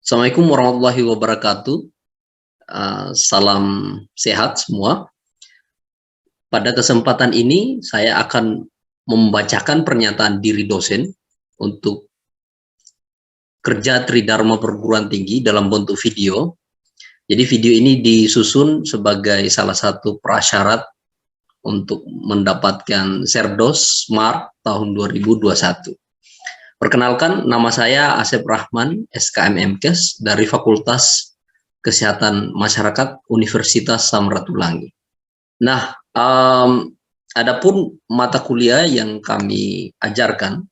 Assalamualaikum warahmatullahi wabarakatuh. Salam sehat semua. Pada kesempatan ini saya akan membacakan pernyataan diri dosen untuk kerja Tridharma Perguruan Tinggi dalam bentuk video. Jadi video ini disusun sebagai salah satu prasyarat untuk mendapatkan Serdos Smart tahun 2021. Perkenalkan, nama saya Asep Rahman, SKM MKes dari Fakultas Kesehatan Masyarakat Universitas Samratulangi. Nah, adapun mata kuliah yang kami ajarkan,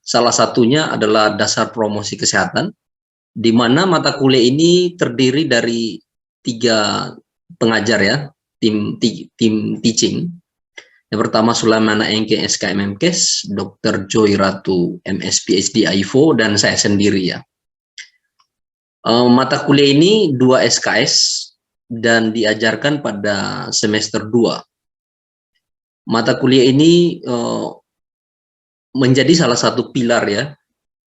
salah satunya adalah dasar promosi kesehatan, di mana mata kuliah ini terdiri dari 3 pengajar ya, tim teaching. Yang pertama Sulaimana Engke SKM MKes, Dr. Joy Ratu MS PhD AIFO, dan saya sendiri ya. Mata kuliah ini 2 SKS dan diajarkan pada semester 2. Mata kuliah ini menjadi salah satu pilar ya,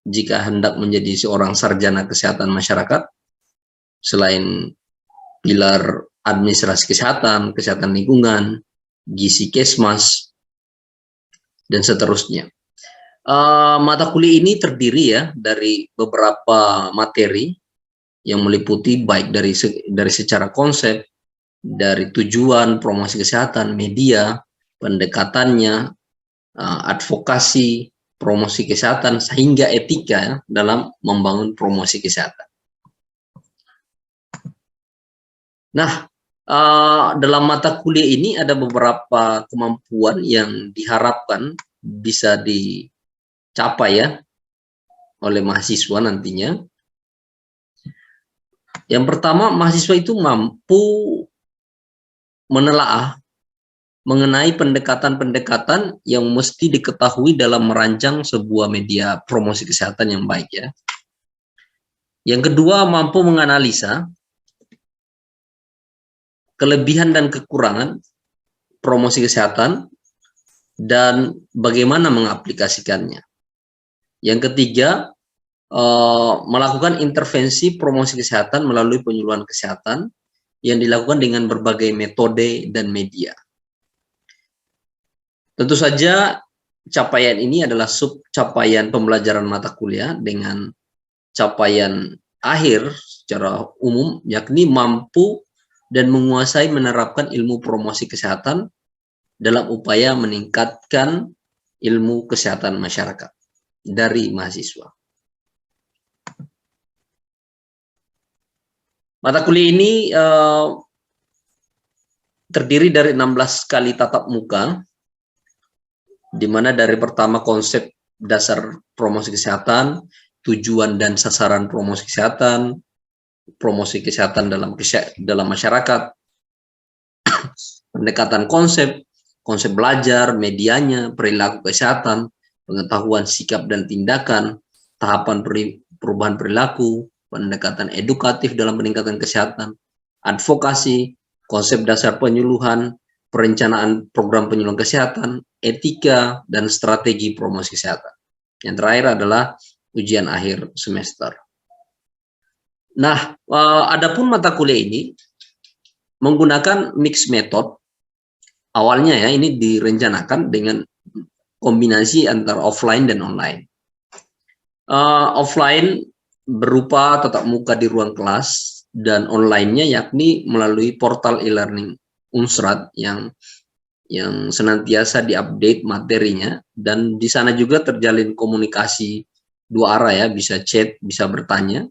jika hendak menjadi seorang sarjana kesehatan masyarakat, selain pilar administrasi kesehatan, kesehatan lingkungan, gizi kesmas, dan seterusnya. Mata kuliah ini terdiri ya dari beberapa materi yang meliputi baik dari secara konsep, dari tujuan, promosi kesehatan, media, pendekatannya, advokasi, promosi kesehatan, sehingga etika ya, dalam membangun promosi kesehatan. Nah, dalam mata kuliah ini ada beberapa kemampuan yang diharapkan bisa dicapai ya oleh mahasiswa nantinya. Yang pertama, mahasiswa itu mampu menelaah mengenai pendekatan-pendekatan yang mesti diketahui dalam merancang sebuah media promosi kesehatan yang baik ya. Yang kedua, mampu menganalisa kelebihan dan kekurangan promosi kesehatan dan bagaimana mengaplikasikannya. Yang ketiga, melakukan intervensi promosi kesehatan melalui penyuluhan kesehatan yang dilakukan dengan berbagai metode dan media. Tentu saja capaian ini adalah sub capaian pembelajaran mata kuliah dengan capaian akhir secara umum, yakni mampu dan menguasai menerapkan ilmu promosi kesehatan dalam upaya meningkatkan ilmu kesehatan masyarakat dari mahasiswa. Mata kuliah ini terdiri dari 16 kali tatap muka, di mana dari pertama konsep dasar promosi kesehatan, tujuan dan sasaran promosi kesehatan dalam masyarakat, pendekatan konsep belajar, medianya, perilaku kesehatan, pengetahuan sikap dan tindakan, tahapan perubahan perilaku, pendekatan edukatif dalam peningkatan kesehatan, advokasi, konsep dasar penyuluhan, perencanaan program penyuluhan kesehatan, etika, dan strategi promosi kesehatan. Yang terakhir adalah ujian akhir semester. Nah, adapun mata kuliah ini menggunakan mix method. Awalnya ya, ini direncanakan dengan kombinasi antara offline dan online. Offline berupa tatap muka di ruang kelas, dan online-nya yakni melalui portal e-learning Unsrat yang senantiasa diupdate materinya, dan di sana juga terjalin komunikasi 2 arah ya, bisa chat, bisa bertanya.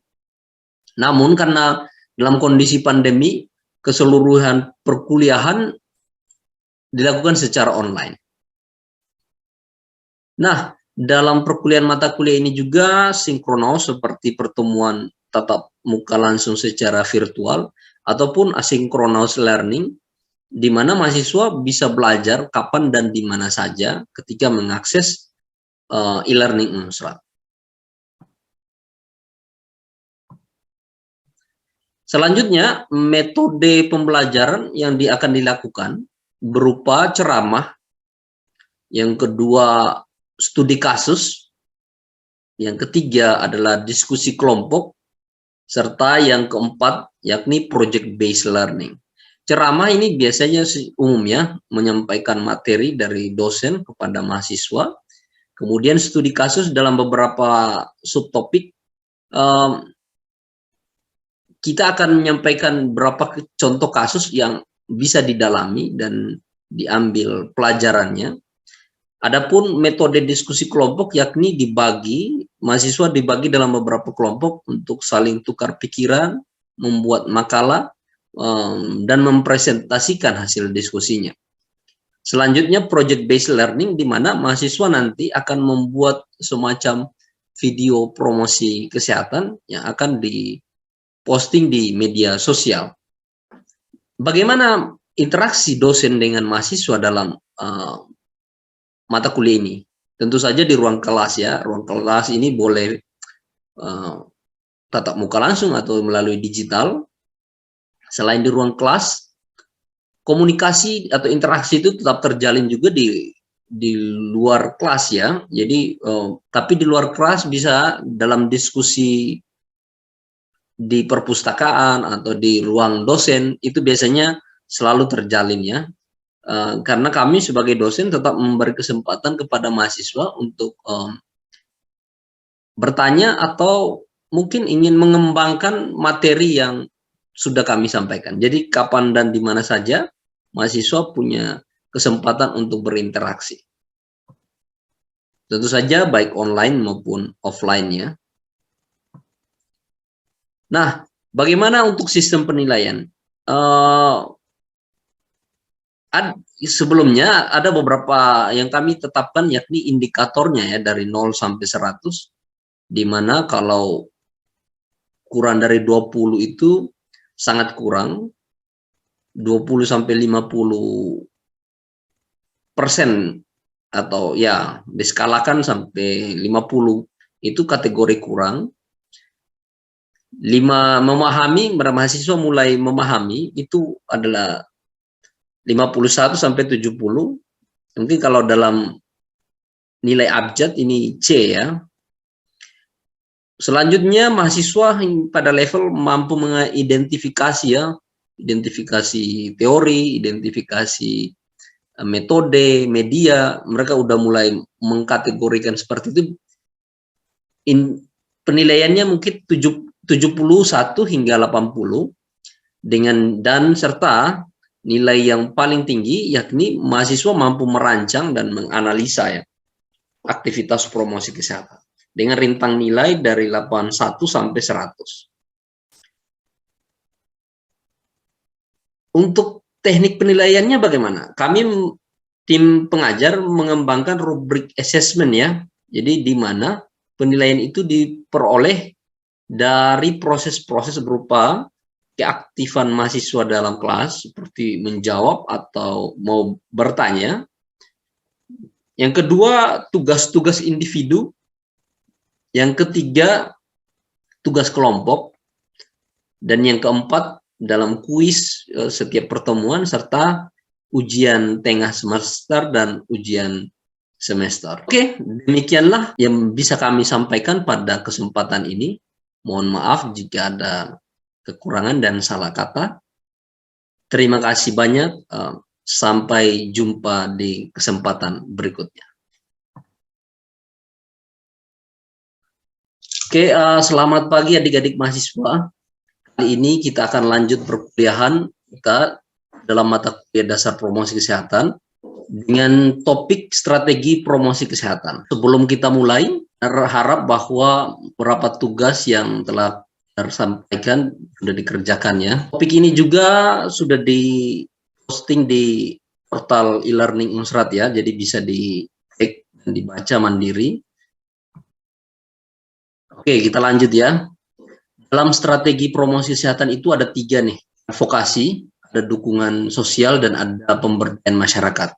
Namun karena dalam kondisi pandemi, keseluruhan perkuliahan dilakukan secara online. Nah, dalam perkuliahan mata kuliah ini juga sinkronos seperti pertemuan tatap muka langsung secara virtual ataupun asinkronous learning, di mana mahasiswa bisa belajar kapan dan di mana saja ketika mengakses e-learning Unsrat. Selanjutnya, metode pembelajaran yang akan dilakukan berupa ceramah, yang kedua studi kasus, yang ketiga adalah diskusi kelompok, serta yang keempat yakni project based learning. Ceramah ini biasanya umumnya menyampaikan materi dari dosen kepada mahasiswa, kemudian studi kasus dalam beberapa subtopik. Kita akan menyampaikan beberapa contoh kasus yang bisa didalami dan diambil pelajarannya. Adapun metode diskusi kelompok yakni mahasiswa dibagi dalam beberapa kelompok untuk saling tukar pikiran, membuat makalah, dan mempresentasikan hasil diskusinya. Selanjutnya project based learning, di mana mahasiswa nanti akan membuat semacam video promosi kesehatan yang akan diposting di media sosial. Bagaimana interaksi dosen dengan mahasiswa dalam mata kuliah ini? Tentu saja di ruang kelas ya. Ruang kelas ini boleh tatap muka langsung atau melalui digital. Selain di ruang kelas, komunikasi atau interaksi itu tetap terjalin juga di luar kelas ya. Jadi tapi di luar kelas bisa dalam diskusi di perpustakaan atau di ruang dosen, itu biasanya selalu terjalin ya. Karena kami sebagai dosen tetap memberi kesempatan kepada mahasiswa untuk bertanya atau mungkin ingin mengembangkan materi yang sudah kami sampaikan. Jadi kapan dan di mana saja mahasiswa punya kesempatan untuk berinteraksi. Tentu saja baik online maupun offline ya. Nah, bagaimana untuk sistem penilaian? Sebelumnya ada beberapa yang kami tetapkan yakni indikatornya ya dari 0 sampai 100, di mana kalau kurang dari 20 itu sangat kurang, 20 sampai 50% atau ya diskalakan sampai 50 itu kategori kurang. 5 memahami, mahasiswa mulai memahami itu adalah 51 sampai 70. Mungkin kalau dalam nilai abjad ini C ya. Selanjutnya mahasiswa pada level mampu mengidentifikasi ya, identifikasi teori, identifikasi metode, media, mereka udah mulai mengkategorikan seperti itu. Penilaiannya mungkin 71 hingga 80 dan serta nilai yang paling tinggi yakni mahasiswa mampu merancang dan menganalisa ya aktivitas promosi kesehatan dengan rentang nilai dari 81 sampai 100. Untuk teknik penilaiannya bagaimana? Kami tim pengajar mengembangkan rubrik assessment ya. Jadi di mana penilaian itu diperoleh dari proses-proses berupa keaktifan mahasiswa dalam kelas seperti menjawab atau mau bertanya. Yang kedua, tugas-tugas individu. Yang ketiga, tugas kelompok. Dan yang keempat, dalam kuis setiap pertemuan serta ujian tengah semester dan ujian semester. Oke, demikianlah yang bisa kami sampaikan pada kesempatan ini. Mohon maaf jika ada kekurangan dan salah kata. Terima kasih banyak. Sampai jumpa di kesempatan berikutnya. Oke, selamat pagi adik-adik mahasiswa. Kali ini kita akan lanjut perkuliahan kita dalam mata kuliah dasar promosi kesehatan dengan topik strategi promosi kesehatan. Sebelum kita mulai, harap bahwa beberapa tugas yang telah tersampaikan sudah dikerjakan ya. Topik ini juga sudah di-posting di portal e-learning Unsrat ya, jadi bisa di-take dan dibaca mandiri. Oke, kita lanjut ya. Dalam strategi promosi kesehatan itu ada 3 nih, advokasi, ada dukungan sosial, dan ada pemberdayaan masyarakat.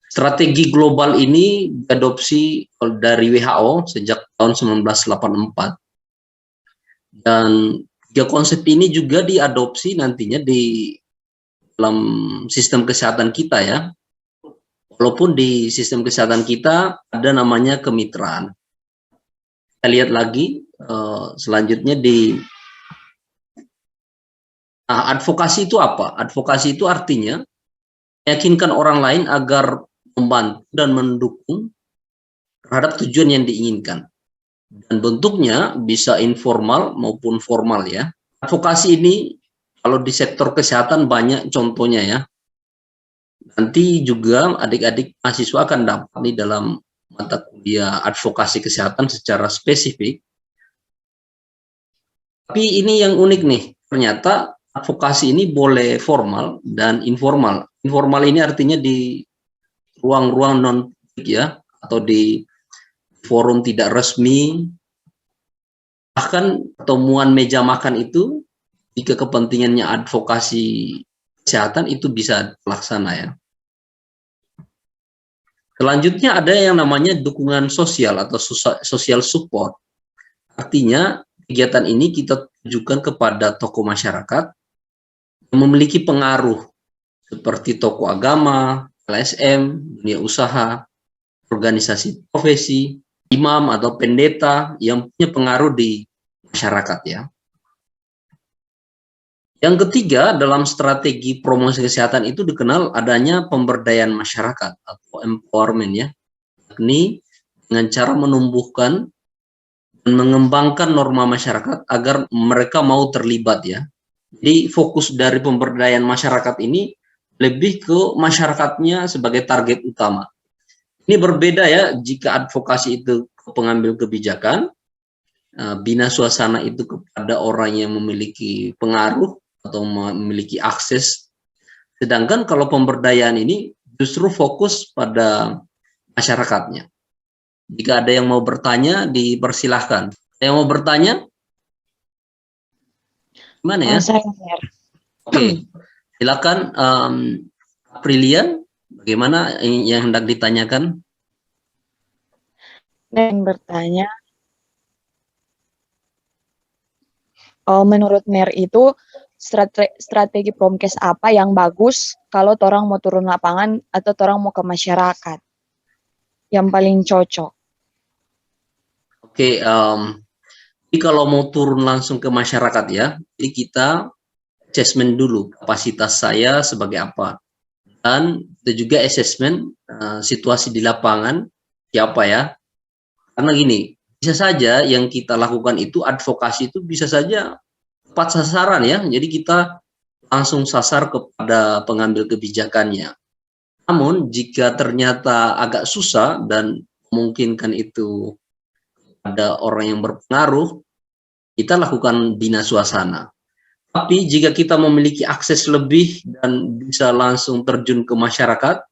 Strategi global ini diadopsi dari WHO sejak tahun 1984. Dan 3 konsep ini juga diadopsi nantinya di dalam sistem kesehatan kita ya. Walaupun di sistem kesehatan kita ada namanya kemitraan. Kita lihat lagi selanjutnya di Nah, advokasi itu apa? Advokasi itu artinya meyakinkan orang lain agar membantu dan mendukung terhadap tujuan yang diinginkan. Dan bentuknya bisa informal maupun formal ya. Advokasi ini kalau di sektor kesehatan banyak contohnya ya. Nanti juga adik-adik mahasiswa akan dapat nih dalam mata kuliah advokasi kesehatan secara spesifik. Tapi ini yang unik nih, ternyata advokasi ini boleh formal dan informal. Informal ini artinya di ruang-ruang non-publik ya, atau di forum tidak resmi. Bahkan pertemuan meja makan itu, jika kepentingannya advokasi kesehatan itu bisa terlaksana ya. Selanjutnya ada yang namanya dukungan sosial atau social support. Artinya kegiatan ini kita tujukan kepada tokoh masyarakat yang memiliki pengaruh seperti tokoh agama, LSM, dunia usaha, organisasi profesi, imam atau pendeta yang punya pengaruh di masyarakat ya. Yang ketiga, dalam strategi promosi kesehatan itu dikenal adanya pemberdayaan masyarakat atau empowerment ya. Ini dengan cara menumbuhkan dan mengembangkan norma masyarakat agar mereka mau terlibat ya. Jadi fokus dari pemberdayaan masyarakat ini lebih ke masyarakatnya sebagai target utama. Ini berbeda ya jika advokasi itu ke pengambil kebijakan, bina suasana itu kepada orang yang memiliki pengaruh atau memiliki akses. Sedangkan kalau pemberdayaan ini justru fokus pada masyarakatnya. Jika ada yang mau bertanya, dipersilahkan. Yang mau bertanya? Gimana ya? Oke, silakan Aprilian, bagaimana yang hendak ditanyakan? Yang bertanya, menurut Mer itu strategi promkes apa yang bagus kalau orang mau turun lapangan atau orang mau ke masyarakat? Yang paling cocok. Oke, jadi kalau mau turun langsung ke masyarakat ya, jadi kita assessment dulu kapasitas saya sebagai apa. Dan kita juga assessment situasi di lapangan siapa ya. Karena gini, bisa saja yang kita lakukan itu advokasi itu bisa saja tepat sasaran ya. Jadi kita langsung sasar kepada pengambil kebijakannya. Namun jika ternyata agak susah dan memungkinkan itu ada orang yang berpengaruh, kita lakukan bina suasana. Tapi jika kita memiliki akses lebih dan bisa langsung terjun ke masyarakat,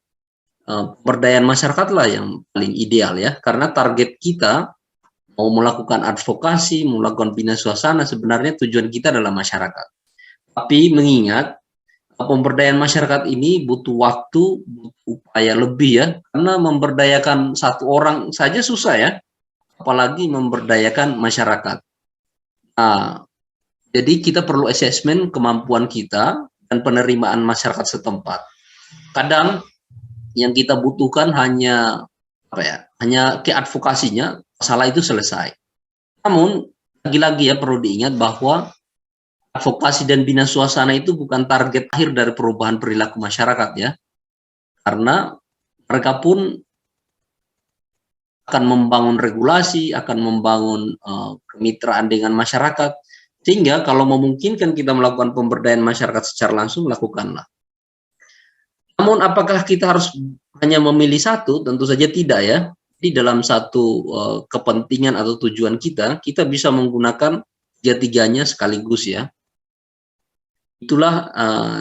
pemberdayaan masyarakat lah yang paling ideal ya. Karena target kita mau melakukan advokasi, melakukan bina suasana, sebenarnya tujuan kita adalah masyarakat. Tapi mengingat pemberdayaan masyarakat ini butuh waktu, butuh upaya lebih ya, karena memberdayakan satu orang saja susah ya, apalagi memberdayakan masyarakat. Nah, jadi kita perlu assessment kemampuan kita dan penerimaan masyarakat setempat. Kadang yang kita butuhkan hanya apa ya, hanya ke advokasinya, masalah itu selesai. Namun lagi-lagi ya perlu diingat bahwa advokasi dan bina suasana itu bukan target akhir dari perubahan perilaku masyarakat ya. Karena mereka pun akan membangun regulasi, akan membangun kemitraan dengan masyarakat. Sehingga kalau memungkinkan kita melakukan pemberdayaan masyarakat secara langsung, lakukanlah. Namun apakah kita harus hanya memilih satu? Tentu saja tidak ya. Di dalam satu kepentingan atau tujuan kita, kita bisa menggunakan tiga-tiganya sekaligus ya. Itulah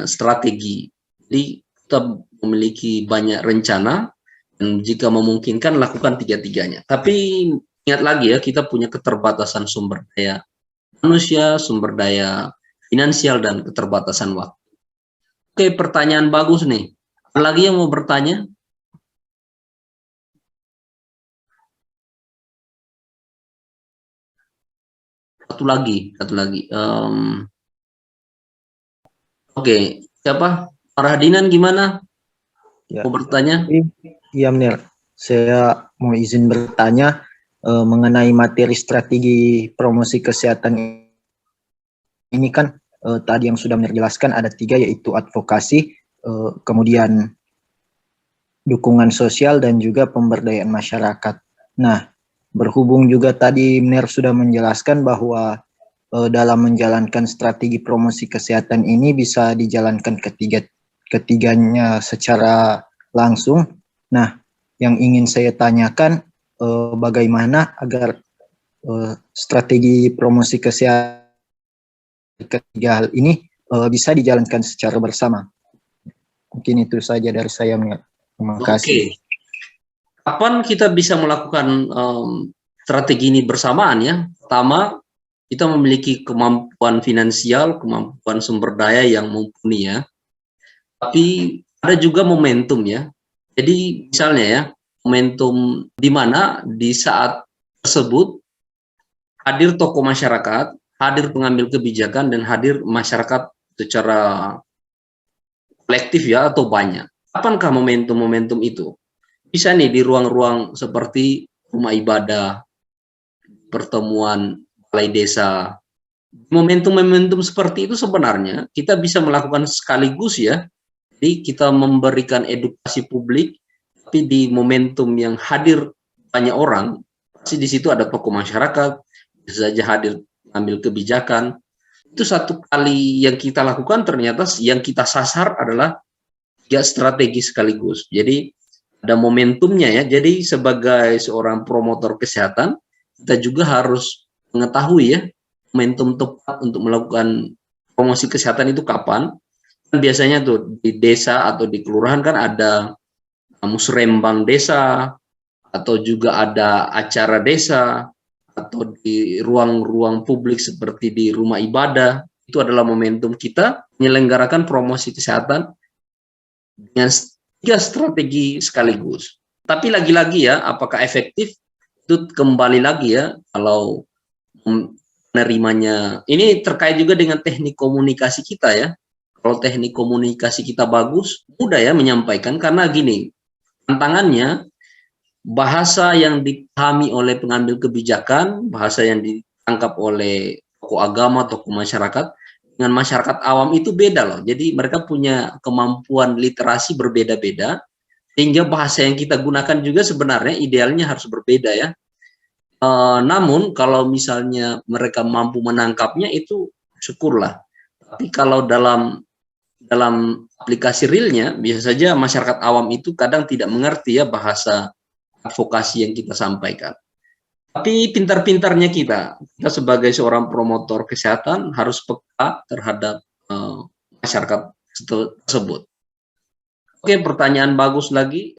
strategi. Jadi kita memiliki banyak rencana dan jika memungkinkan lakukan tiga-tiganya. Tapi ingat lagi ya, kita punya keterbatasan sumber daya manusia, sumber daya finansial dan keterbatasan waktu. Oke, pertanyaan bagus nih. Ada lagi yang mau bertanya? Satu lagi. Oke, siapa? Farhadinan gimana? Ya. Mau bertanya? Iya, Menir. Saya mau izin bertanya mengenai materi strategi promosi kesehatan ini kan tadi yang sudah menjelaskan ada 3, yaitu advokasi, kemudian dukungan sosial, dan juga pemberdayaan masyarakat. Nah, berhubung juga tadi Mner sudah menjelaskan bahwa dalam menjalankan strategi promosi kesehatan ini bisa dijalankan ketiganya secara langsung. Nah, yang ingin saya tanyakan, bagaimana agar strategi promosi kesehatan ketiga hal ini bisa dijalankan secara bersama. Mungkin itu saja dari saya, Mner. Terima kasih. Oke. Kapan kita bisa melakukan strategi ini bersamaan ya? Pertama, kita memiliki kemampuan finansial, kemampuan sumber daya yang mumpuni ya. Tapi ada juga momentum ya. Jadi misalnya ya, momentum di mana di saat tersebut hadir tokoh masyarakat, hadir pengambil kebijakan, dan hadir masyarakat secara kolektif ya atau banyak. Kapankah momentum-momentum itu? Bisa nih di ruang-ruang seperti rumah ibadah, pertemuan balai desa. Momentum-momentum seperti itu sebenarnya kita bisa melakukan sekaligus ya. Jadi kita memberikan edukasi publik, tapi di momentum yang hadir banyak orang, pasti di situ ada tokoh masyarakat, bisa saja hadir ambil kebijakan. Itu satu kali yang kita lakukan, ternyata yang kita sasar adalah 3 strategi sekaligus. Jadi ada momentumnya ya. Jadi sebagai seorang promotor kesehatan, kita juga harus mengetahui ya momentum tepat untuk melakukan promosi kesehatan itu kapan. Dan biasanya tuh di desa atau di kelurahan kan ada musrembang desa, atau juga ada acara desa, atau di ruang-ruang publik seperti di rumah ibadah. Itu adalah momentum kita menyelenggarakan promosi kesehatan dengan 3 strategi sekaligus. Tapi lagi-lagi ya, apakah efektif? Itu kembali lagi ya, kalau menerimanya. Ini terkait juga dengan teknik komunikasi kita ya. Kalau teknik komunikasi kita bagus, mudah ya menyampaikan, karena gini, tantangannya bahasa yang dipahami oleh pengambil kebijakan, bahasa yang ditangkap oleh tokoh agama, tokoh masyarakat, dengan masyarakat awam itu beda loh. Jadi mereka punya kemampuan literasi berbeda-beda, sehingga bahasa yang kita gunakan juga sebenarnya idealnya harus berbeda ya. Namun kalau misalnya mereka mampu menangkapnya, itu syukurlah. Tapi kalau dalam aplikasi realnya, bisa saja masyarakat awam itu kadang tidak mengerti ya bahasa advokasi yang kita sampaikan. Tapi pintar-pintarnya kita sebagai seorang promotor kesehatan harus peka terhadap masyarakat tersebut. Oke, pertanyaan bagus lagi.